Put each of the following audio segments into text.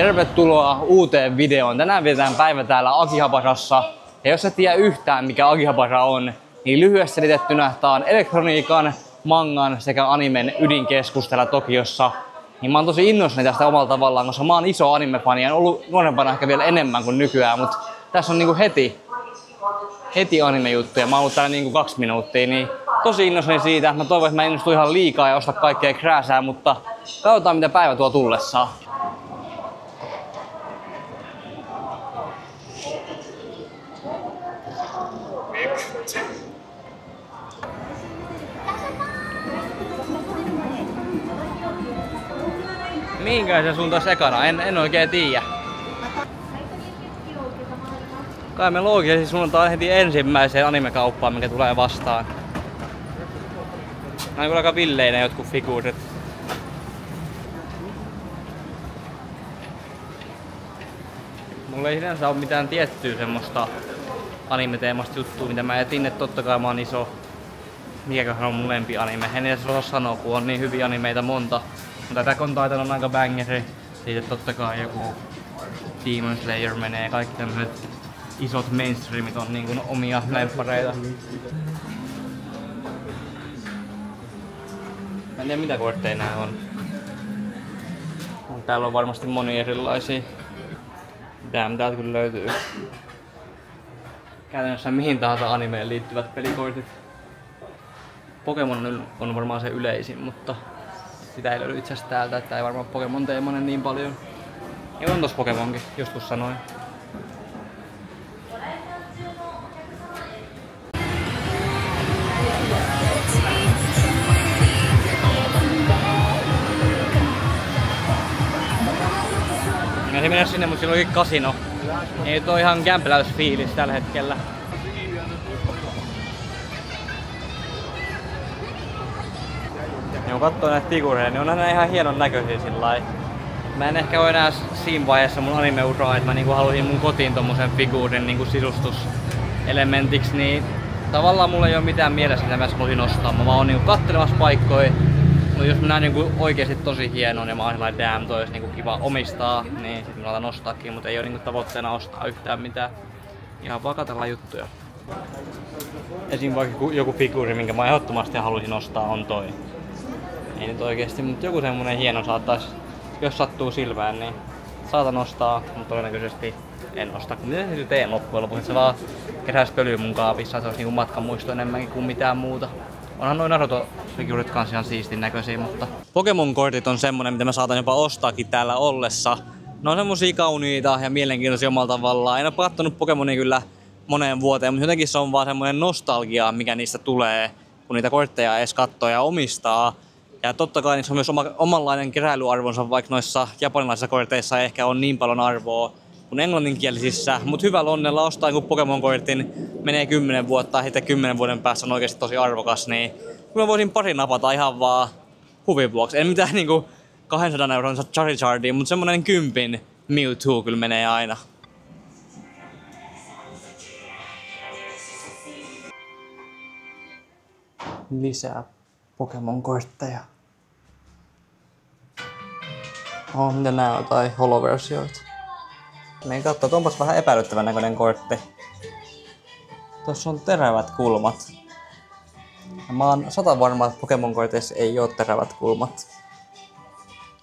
Tervetuloa uuteen videoon. Tänään vietetään päivä täällä Akihabarassa. Ja jos et tiedä yhtään mikä Akihabara on, niin lyhyesti selitettynä tää on elektroniikan, mangan sekä animen ydinkeskus täällä Tokiossa. Niin mä oon tosi innoissani tästä omalla tavallaan, koska mä oon iso anime-fani ja on ollut nuorempana ehkä vielä enemmän kuin nykyään, mutta tässä on niinku heti anime-juttuja. Mä oon ollut täällä niinku 2 minuuttia, niin tosi innoissani siitä. Mä toivon, että mä innostu ihan liikaa ja osta kaikkea krääsää, mutta katsotaan mitä päivä tuo tullessaan. Mihinkähän se suuntaan ekana? En oikein tiedä. Kai me loogisesti suunnataan heti ensimmäiseen anime-kauppaan, mikä tulee vastaan. Nämä on kyllä aika villeinä jotkut figuurit. Mulla ei sinänsä ole mitään tiettyä semmoista anime-teemasta juttua, mitä mä etin, että totta kai mä oon iso. Mikäköhän on mun lempi anime? En edes osaa sanoa, kun on niin hyviä animeita monta. Mutta Attack on Titan on aika bangeri. Siitä totta kai joku Demon Slayer menee. Kaikki tämmöset isot mainstreamit on niin kuin omia lemppareita. Mä en tiedä mitä kortteja nää on. Täällä on varmasti monia erilaisia. Damn, täältä kyllä löytyy käytännössä mihin tahansa animeen liittyvät pelikortit. Pokemon on varmaan se yleisin, mutta sitä ei löydy itse asiassa täältä, että ei varmaan Pokemon teemainen niin paljon. Ja on tossa Pokemonkin, joskus sanoin. Mä mennä sinne, mutta siinä onkin kasino. Ei toi ihan kämpeläysfiilis tällä hetkellä. Ja kun katsoo näitä figureja, niin on ihan hienon näköisiä sillai. Mä en ehkä ole enää siinä vaiheessa mun anime-uraa, että mä niinku halusin mun kotiin tommosen figuurin niinku sisustuselementiksi, niin tavallaan mulla ei ole mitään mielessä, mitä mä haluaisin ostaa. Mä oon niinku kattelemassa paikkoja, mutta jos mä näen niinku oikeesti tosi hienon ja mä oon sellainen damn, toi olisi niinku kiva omistaa, niin sit mä laitan ostaakin, mutta ei oo niinku tavoitteena ostaa yhtään mitään. Ihan vaan katsella juttuja. Esim. Vaikka joku figuuri, minkä mä ehdottomasti haluaisin ostaa, on toi. Ei nyt oikeesti, mutta joku semmonen hieno saattais, jos sattuu silmään, niin saatan ostaa, mutta todennäköisesti en osta. Miten se nyt teen loppujen lopuksi? Se vaan keräs pölyä mun kaapissa, se olisi niinku matkanmuisto enemmänkin kuin mitään muuta. Onhan noin Naruto-figuurit kans ihan siistin näköisiä, mutta Pokemon-kortit on semmonen, mitä mä saatan jopa ostaakin täällä ollessa. Ne on semmosia kauniita ja mielenkiintoisia omalla tavallaan. En oo kattonut Pokemonia kyllä moneen vuoteen, mutta jotenkin se on vaan semmonen nostalgia, mikä niistä tulee, kun niitä kortteja edes kattoo ja omistaa. Ja totta kai niissä on myös omanlainen keräilyarvonsa, vaikka noissa japanilaisissa korteissa ei ehkä ole niin paljon arvoa kuin englanninkielisissä. Mutta hyvällä onnella ostaa joku Pokemon-kortin, menee 10 vuotta ja sitten 10 vuoden päässä on oikeasti tosi arvokas, niin kyllä voisin pari napata ihan vaan huvin vuoksi. En mitään niinku 200 € Charizardia, mutta semmonen 10 Mewtwo kyllä menee aina. Lisää Pokemon-kortteja. Mitä nää on? Tai holoversioita. Menen kattoo, että onpas vähän epäilyttävän näköinen kortti. Tuossa on terävät kulmat. Mä oon 100 varma, että Pokemon-korteissa ei oo terävät kulmat.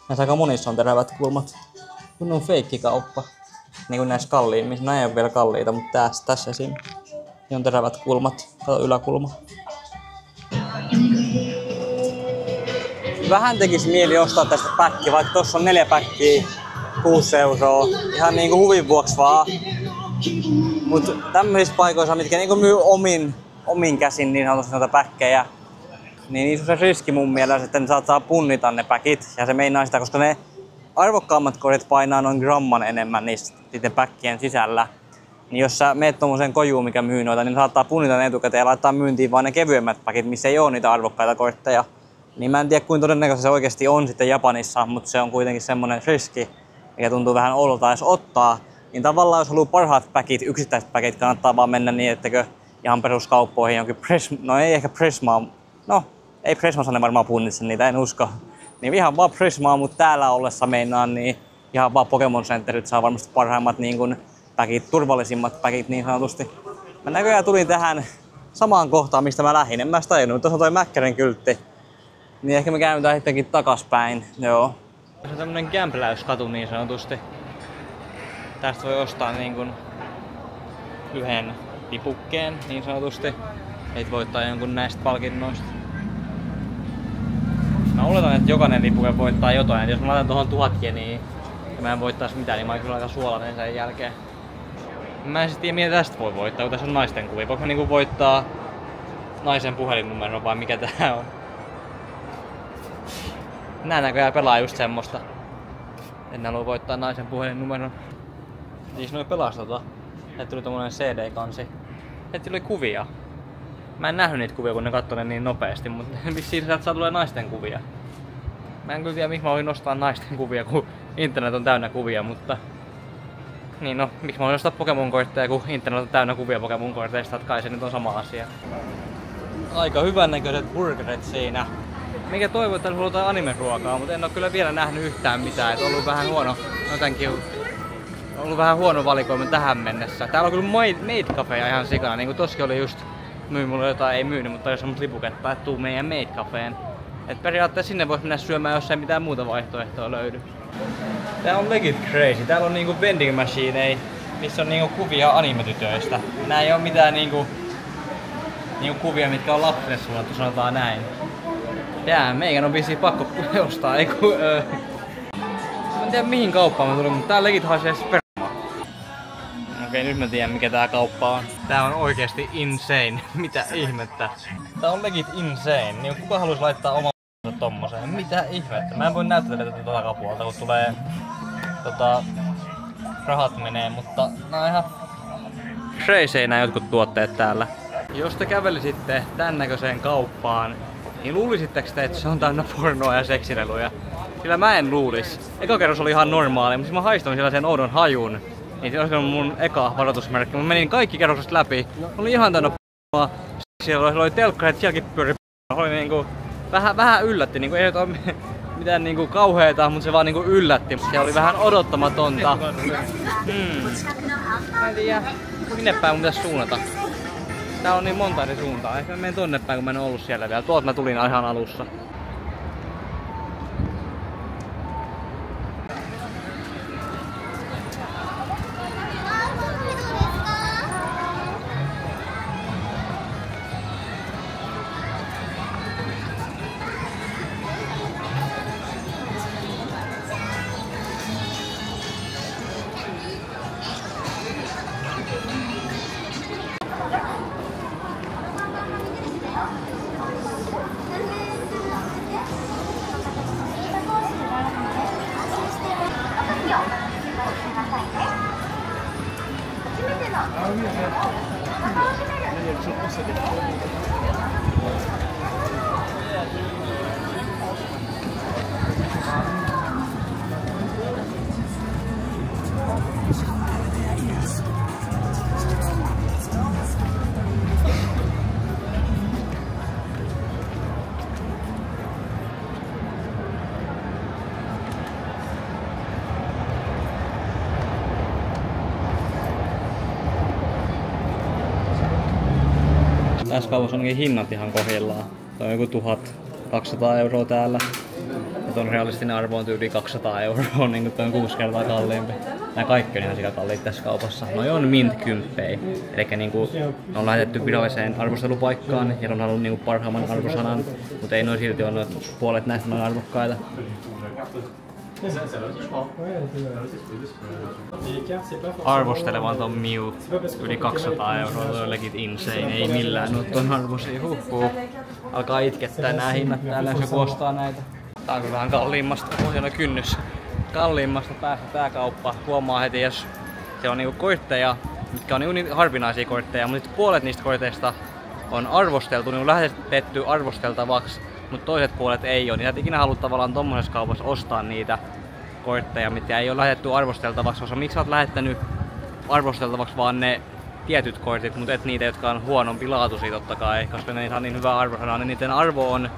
Näissä aika monissa on terävät kulmat. Kun on feikkikauppa. Niin kuin näissä kalliin, missä nää ei oo vielä kalliita, mutta tässä esim. Niin on terävät kulmat. Kato yläkulma. Vähän tekisi mieli ostaa tästä päkki, vaikka tossa on 4 päkkiä, 6 €. Ihan niinku huvin vuoksi vaan. Mut tämmöisissä paikoissa, mitkä niinku myy omin käsin niin sanotusti noita päkkejä, niin niissä on se riski mun mielestä, että ne saa punnita ne päkit. Ja se meinaa sitä, koska ne arvokkaammat kortit painaa noin gramman enemmän niiden päkkien sisällä. Niin jos sä meet tommoseen kojuun, mikä myy noita, niin saattaa punnita ne etukäteen ja laittaa myyntiin vaan ne kevyemmät päkit, missä ei oo niitä arvokkaita kortteja. Niin mä en tiedä kuinka todennäköisesti se oikeesti on sitten Japanissa, mutta se on kuitenkin semmonen riski, mikä tuntuu vähän oudolta edes ottaa. Niin tavallaan jos haluaa parhaat päkit, yksittäiset päkit, kannattaa vaan mennä niin, ettekö ihan peruskauppoihin jonkin no ei ehkä Prismaa, no ei Prismassa ne varmaan punnitse niitä, en usko. Niin ihan vaan Prismaa, mutta täällä ollessa meinaan, niin ihan vaan Pokemon Centerit saa varmasti parhaimmat niin kuin päkit, turvallisimmat päkit niin sanotusti. Mä näköjään tulin tähän samaan kohtaan, mistä mä lähdin. En mä sitä tajunnut. Tuossa on toi Mäkkärin kyltti. Niin ehkä me käydään sittenkin takaspäin. Joo. Se on tämmönen kämpläyskatu niin sanotusti. Tästä voi ostaa niin kuin yhden lipukkeen niin sanotusti. Et voittaa jonkun näistä palkinnoista. Mä oletan, että jokainen lipuke voittaa jotain. Et jos mä laitan tuohon 1000 jeniä ja mä en voittais mitään, niin mä oon kyllä aika suolainen sen jälkeen. Mä en sit tiedä, mitä tästä voi voittaa, kun tässä on naisten kuvia. Voiko mä niinku voittaa naisen puhelinnumero vai mikä tää on? Nää näköjään pelaa just semmoista. En halua voittaa naisen puhelinnumeron. Siis noi pelas Sieltä tuli tommonen CD-kansi. Sieltä tuli kuvia. Mä en nähnyt niitä kuvia, kun ne kattoi ne niin nopeasti, mutta vissiin sieltä saa tulee naisten kuvia. Mä en kyllä tiedä, miksi mä voin nostaa naisten kuvia, kun internet on täynnä kuvia, mutta... Niin no, miksi mä voin ostaa Pokemon-kortteja, kun internet on täynnä kuvia Pokemon-korteista, että kai se nyt on sama asia. Aika hyvän näköiset burgerit siinä. Mikä toivoo, että täällä halutaan anime-ruokaa, mutta en oo kyllä vielä nähnyt yhtään mitään, et ollut vähän huono, ollut vähän huono valikoima tähän mennessä. Täällä on kyllä Maid Cafea ihan sikana, niinku toskin oli just myy mulle jotain, ei myynyt, mutta jos on lipuketta, että tuu meidän Maid Cafeen. Et periaatteessa sinne vois mennä syömään, jos ei mitään muuta vaihtoehtoa löydy. Tää on legit crazy. Täällä on niinku vending machineja, missä on niinku kuvia anime-tytöistä. Nää ei oo mitään niinku kuvia, mitkä on lapsille suunnattu, sanotaan näin. Jää, meikän on vissiin pakko ostaa, eiku Mä en tiedä mihin kauppaan mä tulin, mutta tää legit haisee spermaa. Okei, nyt mä tiedän mikä tää kauppa on. Tää on oikeesti insane. Mitä ihmettä? Tää on legit insane. Niin kuka halus laittaa oman tommoseen? Mitä ihmettä? Mä en voi näyttää tätä takapuolta, kun tulee rahat menee, mutta nää on ihan crazy nää jotkut tuotteet täällä. Jos te kävelisitte tän näköiseen kauppaan, niin luulisitteko te, että se on täynnä pornoa ja seksireluja? Sillä mä en luulis. Eka kerros oli ihan normaali, mutta mä haistoin sellaisen oudon hajun. Niin se olisi mun eka varoitusmerkki. Mä menin kaikki kerrokset läpi. Oli ihan täynnä pornoa. Siellä oli telkkarit, sielläkin pyöri oli niinku... Vähän yllätti, niinku ei ole mitään niinku kauheeta, mutta se vaan niinku yllätti. Se oli vähän odottamatonta. Mä en tiedä, minne päin mun pitäis suunnata. Täällä on niin monta eri suuntaa. Ehkä mä menen tonne päin, kun mä en ollut siellä vielä. Tuolta mä tulin ihan alussa. Tässä kaupassa onkin hinnat ihan kohdillaan. Se on joku 1200 € täällä. Ja ton realistinen arvo on tyyli 200 €, niin kuin toi on 6 kertaa kalliimpi. Nää kaikki on ihan sikakalliit tässä kaupassa. Noi on mint-kymppejä. Elikkä niinku on lähetetty viralliseen arvostelupaikkaan ja on halunnut niinku parhaimman arvosanan. Mutta ei noi silti ole puolet näistä noin arvokkaita. Arvostelevan ton Mew yli 200 €, toi on legit insane, ei millään oo ton arvoisia, Alkaa itkettää nää hinnat täällä, jos joku ostaa näitä. Tää on vähän kalliimmasta, on kynnys. Kalliimmasta päästä tää kauppa, huomaa heti, jos se on niinku kortteja, mitkä on niin harvinaisia kortteja, mutta puolet niistä korteista on arvosteltu, niin on lähetetty arvosteltavaksi, mutta toiset puolet ei oo, niin sä et ikinä halua tavallaan tommosessa kaupassa ostaa niitä kortteja, mitä ei ole lähetetty arvosteltavaksi, koska miksi sä oot lähettänyt arvosteltavaksi vaan ne tietyt kortit, mutta et niitä, jotka on huonompi laatuisia totta kai, koska ne on niin hyvä arvosana, niin niiden arvo on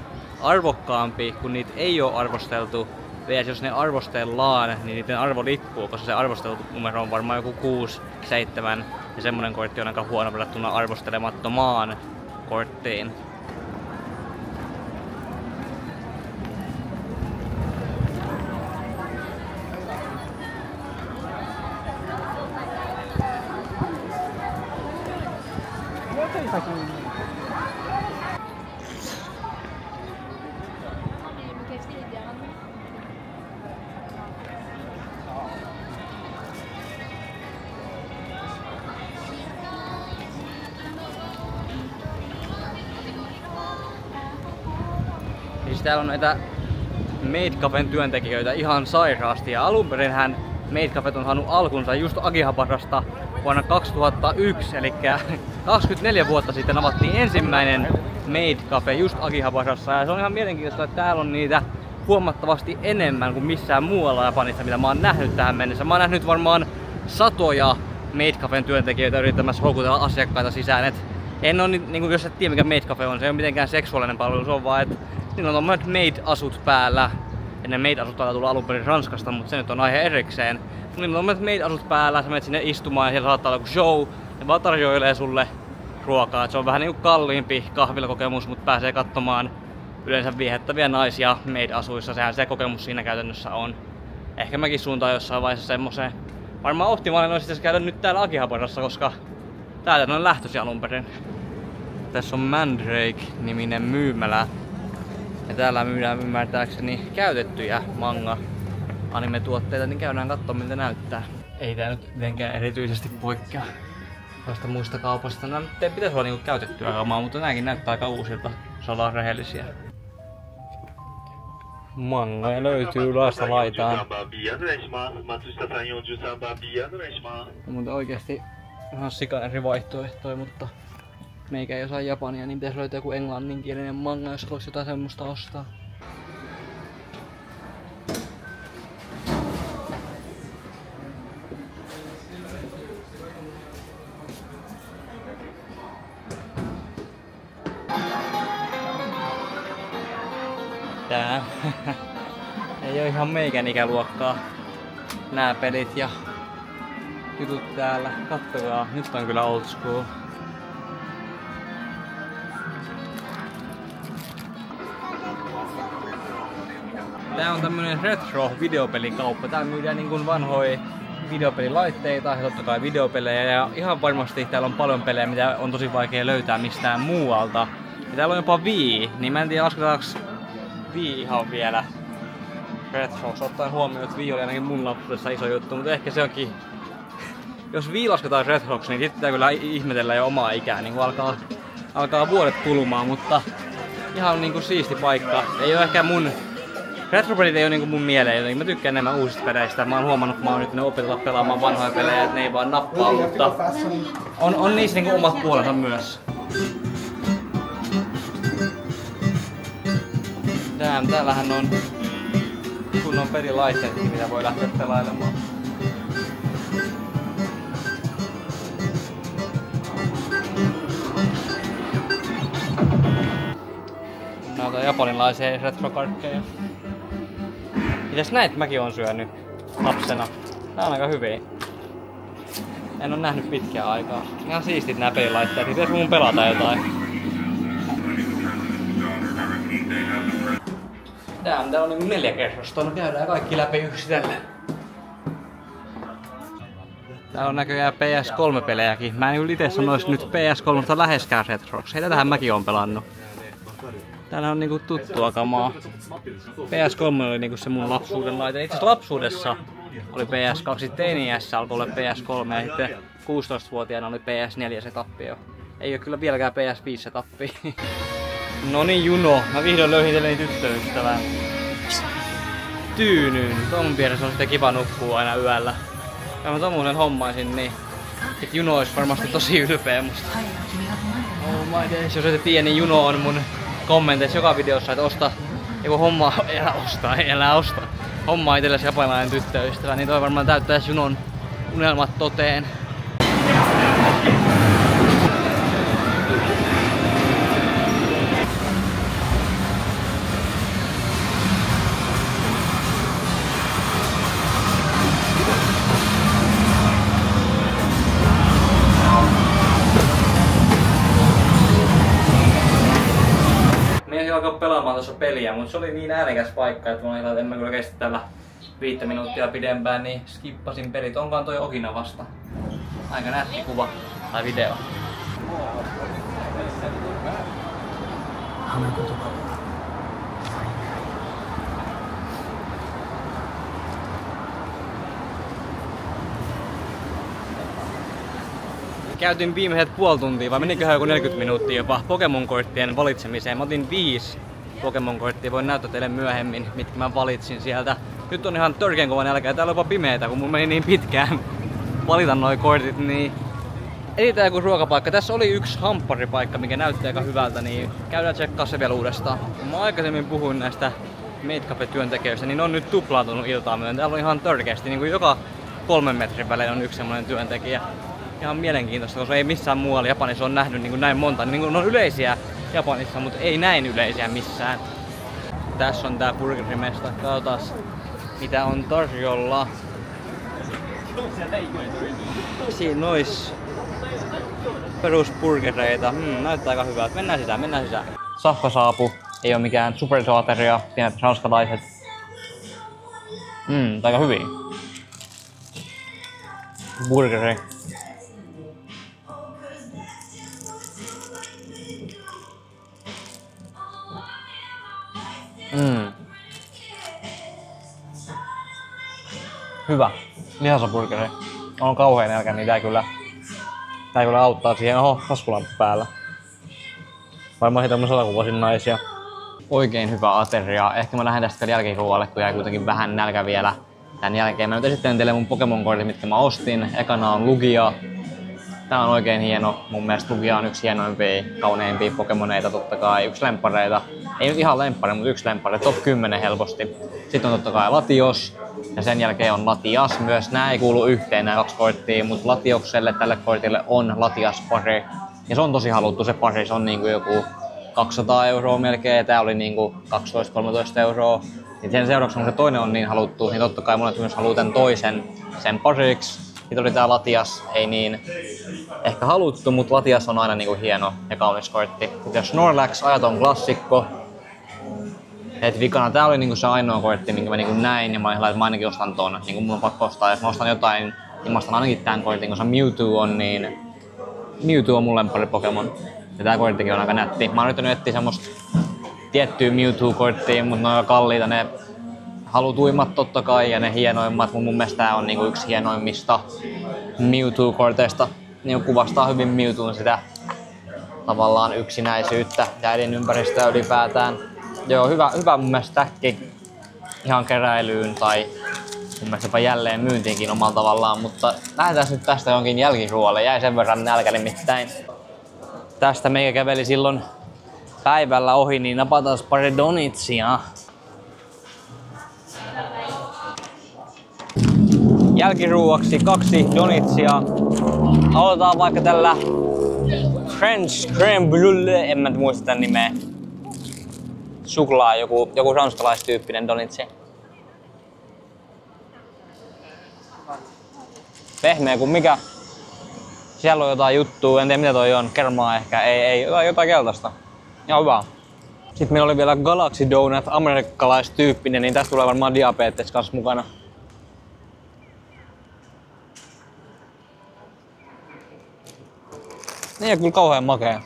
arvokkaampi, kun niitä ei ole arvosteltu, VS jos ne arvostellaan, niin niiden arvo lippuu, koska se arvostelunumero on varmaan joku 6, 7 ja semmonen kortti on aika huono verrattuna arvostelemattomaan korttiin. Siis täällä on näitä Made Cafen työntekijöitä ihan sairaasti ja alunperinhän Made Cafet on saanut alkunsa just Akihabarasta vuonna 2001, eli 24 vuotta sitten avattiin ensimmäinen Made Cafe just Akihabarassa ja se on ihan mielenkiintoista, että täällä on niitä huomattavasti enemmän kuin missään muualla Japanissa, mitä mä oon nähnyt tähän mennessä. Mä oon nähnyt varmaan satoja Made Cafen työntekijöitä yrittämässä houkutella asiakkaita sisään. Et en oo niinku, jos et tiedä mikä Made Cafe on, se ei ole mitenkään seksuaalinen palvelu, se on vaan, että niillä on tommoset Made-asut päällä. Ja ne Made-asut täällä tullut alun perin Ranskasta, mutta se nyt on aihe erikseen. Niillä on Made-asut päällä, sä menet sinne istumaan ja siellä saattaa olla joku show. Ne vaan tarjoilee sulle ruokaa. Et se on vähän niinku kalliimpi kahvilakokemus, mutta pääsee katsomaan yleensä viehättäviä naisia Made-asuissa. Sehän se kokemus siinä käytännössä on. Ehkä mäkin suuntaan jossain vaiheessa semmoseen. Varmaan optimaalinen olisi käydä nyt täällä Akihabarassa, koska täältä on lähtösi alun perin. Tässä on Mandrake-niminen myymälä. Ja täällä myydään ymmärtääkseni käytettyjä manga-anime-tuotteita, niin käydään katsomaan miltä näyttää. Ei tää nyt mitenkään erityisesti poikkea vasta muista kaupasta. Nämä nyt pitäisi olla niinku käytettyä kamaa, mutta nääkin näyttää aika uusilta, jos ollaan rehellisiä. Mangoja löytyy laista laitaan. Mutta oikeesti ihan sikan eri vaihtoehtoja, mutta meikä ei osaa japania, niin pitäisi löytää joku englanninkielinen manga, jos haluaisi jotain semmoista ostaa. Tää ei oo ihan meikän ikäluokkaa nää pelit ja jutut täällä. Kattokaa, nyt on kyllä old school. Tää on tämmönen retro-videopelikauppa. Täällä myydään niin kuin vanhoja videopelilaitteita ja totta kai videopelejä. Ja ihan varmasti täällä on paljon pelejä, mitä on tosi vaikea löytää mistään muualta. Ja täällä on jopa Wii, niin mä en tiedä lasketaanko Wii ihan vielä retroksi. Ottaen huomioon, että Wii oli ainakin mun lapsuudessa iso juttu, mutta ehkä se onkin... Jos Wii lasketaan retroksi, niin sitten pitää kyllä ihmetellä jo omaa ikää, niin alkaa vuodet kulumaan, mutta ihan niinku siisti paikka. Ei oo ehkä mun... Retropelit ei oo niinku mun mieleen, jotenkin mä tykkään enemmän uusista peleistä. Mä oon huomannut, että mä oon yrittänyt opetella pelaamaan vanhoja pelejä, että ne ei vaan nappaa, mutta on niissä niinku omat puolensa myös. Täällähän on kunnon pelilaitteetkin, mitä voi lähteä pelailemaan. Näitä japanilaisia retrokarkkeja. Mitäs näitä mäkin oon syönyt lapsena? Nää on aika hyviä. En oo nähnyt pitkään aikaa. Ihan siistit nää pelilaitteet. Pitäis mun pelata jotain. Täällä on niinku 4 kerrosta. No käydään kaikki läpi yksitellen. Täällä on näköjään PS3-pelejäkin. Mä en ite sanois nyt PS3 läheskään retroksi. Heitä tähän mäkin oon pelannut. Täällä on niinku tuttua kamaa. PS3 oli niinku se mun lapsuuden laite. Itse asiassa lapsuudessa oli PS2, sitten teini-iässä alkoi olla PS3 ja sitten 16-vuotiaana oli PS4 setappi jo. Ei oo kyllä vieläkään PS5 setappi. Noniin Juno, mä vihdoin löyhittelin tyttöystävän. Tyynyn. Ton vieressä on sitten kiva nukkuu aina yöllä. Ja mä tommosen hommaisin, niin et Juno ois varmasti tosi ylpeä musta. Oh my days, jos et tiedä, niin Juno on mun kommenteissa joka videossa, että osta joku homma, älä osta. Hommaa itsellesi japanilainen tyttöystävä, niin toi varmaan täyttäis Junon unelmat toteen. pelaamaan tuossa peliä, mutta se oli niin äänekäs paikka, että mä olin, että en mä kyllä kestä tällä 5 minuuttia pidempään, niin skippasin pelit. Onkaan toi Okina vasta? Aika nätti kuva tai video. Käytin viimeiset puoli tuntia, vai meniköhän joku 40 minuuttia jopa Pokemon-korttien valitsemiseen. Mä otin 5 Pokemon-korttia, voin näyttää teille myöhemmin, mitkä mä valitsin sieltä. Nyt on ihan törkeän kova nälkä ja täällä on jopa pimeetä, kun mun meni niin pitkään valita noi kortit, niin etsitään joku ruokapaikka. Tässä oli yksi hampparipaikka, mikä näytti aika hyvältä, niin käydään tsekkaa se vielä uudestaan. Kun mä aikaisemmin puhuin näistä Made Cafe-työntekijöistä, niin ne on nyt tuplaantunut iltaa myöten. Täällä on ihan törkeästi, niin kuin joka 3 metrin välein on yksi semmoinen työntekijä. Ihan mielenkiintoista, koska ei missään muualla Japanissa on nähnyt niin näin monta. Niin ne on yleisiä Japanissa, mutta ei näin yleisiä missään. Tässä on tää burgerimesta. Katsotaan mitä on tarjolla. Siinä ois perusburgereita. Näyttää aika hyvältä. Mennään sisään, mennään sisään. Safkasaapu. Ei oo mikään supersaateria. Pienet ranskalaiset. Aika hyvin. Burgeri. Hyvä. Lihasaburgeri. On kauhean nälkä, niin tää kyllä auttaa siihen. Oho, taskulampu päällä. Varmaan siitä on salakuvasin naisia. Oikein hyvä ateria. Ehkä mä lähden tästä jälkiruualle, kun jäi kuitenkin vähän nälkä vielä. Tän jälkeen mä nyt esittelen teille mun Pokemon-kortit, mitkä mä ostin. Ekana on Lugia. Tää on oikein hieno. Mun mielestä Lugia on yksi hienoimpia, kauneimpia Pokemoneita totta kai. Yksi lemppareita. Ei nyt ihan lemppari, mutta yksi lemppari. Top 10 helposti. Sitten on totta kai Latios. Ja sen jälkeen on Latias myös. Nää ei kuulu yhteen nää 2 korttia, mutta Latiokselle, tälle kortille on Latias-pari. Ja se on tosi haluttu se pari. Se on niinku joku 200 € melkein. Ja tää oli niinku 12-13 €. Ja sen seurauksena, kun se toinen on niin haluttu, niin totta kai monet myös haluaa tän toisen sen pariksi. Sitten oli tää Latias, ei niin ehkä haluttu, mutta Latias on aina niinku hieno ja kaunis kortti. Ja Snorlax, ajaton klassikko. Et vikana tää oli niinku se ainoa kortti, minkä mä niinku näin, ja mä olin että mä ainakin ostan ton. Niinku mun on pakko ostaa, jos mä ostan jotain, niin mä ostan ainakin tän kortin, koska Mewtwo on niin... Mewtwo on mun lemppari Pokemon. Ja tää korttikin on aika nätti. Mä oon yrittänyt etsiä semmoista tiettyä Mewtwo-korttia, mutta ne on aika kalliita. Ne halutuimmat totta kai ja ne hienoimmat. Mun mielestä tää on niinku yksi hienoimmista Mewtwo-korteista. Niinku kuvastaa hyvin Mewtwoon sitä tavallaan yksinäisyyttä ja elinympäristöä ylipäätään. Joo, hyvä mun mielestä täkki ihan keräilyyn tai mun mielestä jopa jälleen myyntiinkin omalla tavallaan, mutta lähdetään nyt tästä jonkin jälkiruoalle. Jäi sen verran nälkä nimittäin. Tästä meikä käveli silloin päivällä ohi, niin napataan pari donitsia. Jälkiruuaksi 2 donitsia. Aloitetaan vaikka tällä French crème brûlée, en mä muista tän nimeä. Suklaa, joku ranskalaistyyppinen donitsi. Pehmeä kuin mikä. Siellä on jotain juttua, en tiedä mitä toi on. Kermaa ehkä, ei jotain keltaista. Ihan hyvä. Sitten meillä oli vielä Galaxy Donut, amerikkalaistyyppinen, niin tästä tulee varmaan diabetes kanssa mukana. Niin ja kyllä kauhean makea.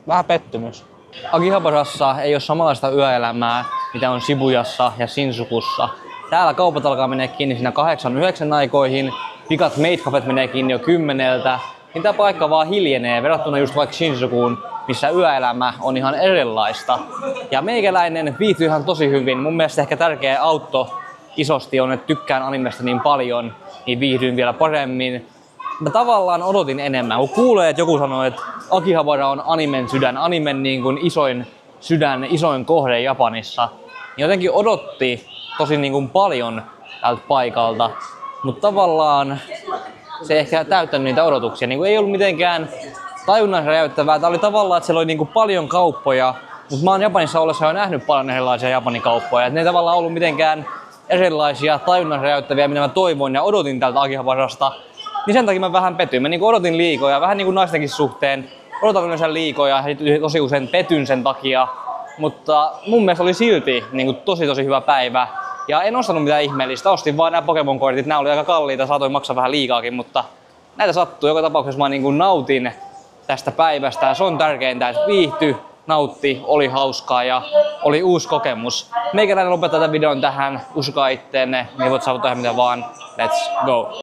Vähän pettymys. Akihabarassa ei ole samanlaista yöelämää, mitä on Shibuyassa ja Shinjukussa. Täällä kaupat alkaa menee kiinni siinä 8-9 aikoihin, pikat Made Cafet menee kiinni jo 10:00. Niin tää paikka vaan hiljenee verrattuna just vaikka Shinjukuun, missä yöelämä on ihan erilaista. Ja meikäläinen viihtyy ihan tosi hyvin. Mun mielestä ehkä tärkeä autto isosti on, että tykkään animesta niin paljon, niin viihdyin vielä paremmin. Mä tavallaan odotin enemmän, kun kuulee, että joku sanoo, että Akihabara on animen sydän, animen niin kuin isoin sydän, isoin kohde Japanissa. Niin jotenkin odotti tosi niin kuin paljon tältä paikalta, mutta tavallaan se ehkä täyttänyt niitä odotuksia. Niin kuin ei ollut mitenkään tajunnan räjäyttävää. Tää oli tavallaan, että siellä oli niin kuin paljon kauppoja, mutta mä oon Japanissa ollessa jo nähnyt paljon erilaisia Japanin kauppoja. Et ne ei tavallaan ollut mitenkään erilaisia tajunnan räjäyttäviä, mitä mä toivoin ja odotin tältä Akihabarasta. Niin sen takia mä vähän petyin. Mä niinku odotin liikoja, vähän niinku naistenkin suhteen. odotan yleensä liikoja ja tosi usein petyn sen takia. Mutta mun mielestä oli silti niin kuin tosi hyvä päivä. Ja en ostanut mitään ihmeellistä, ostin vaan nämä Pokemon-kortit. Nämä oli aika kalliita, saatoin maksaa vähän liikaakin, mutta näitä sattuu. Joka tapauksessa mä niin kuin nautin tästä päivästä. Se on tärkeintä, että viihtyi, nautti, oli hauskaa ja oli uusi kokemus. Meikäläinen lopettaa tämän videon tähän. Uskokaa itteenne, niin voit saavuttaa ihan mitä vaan. Let's go!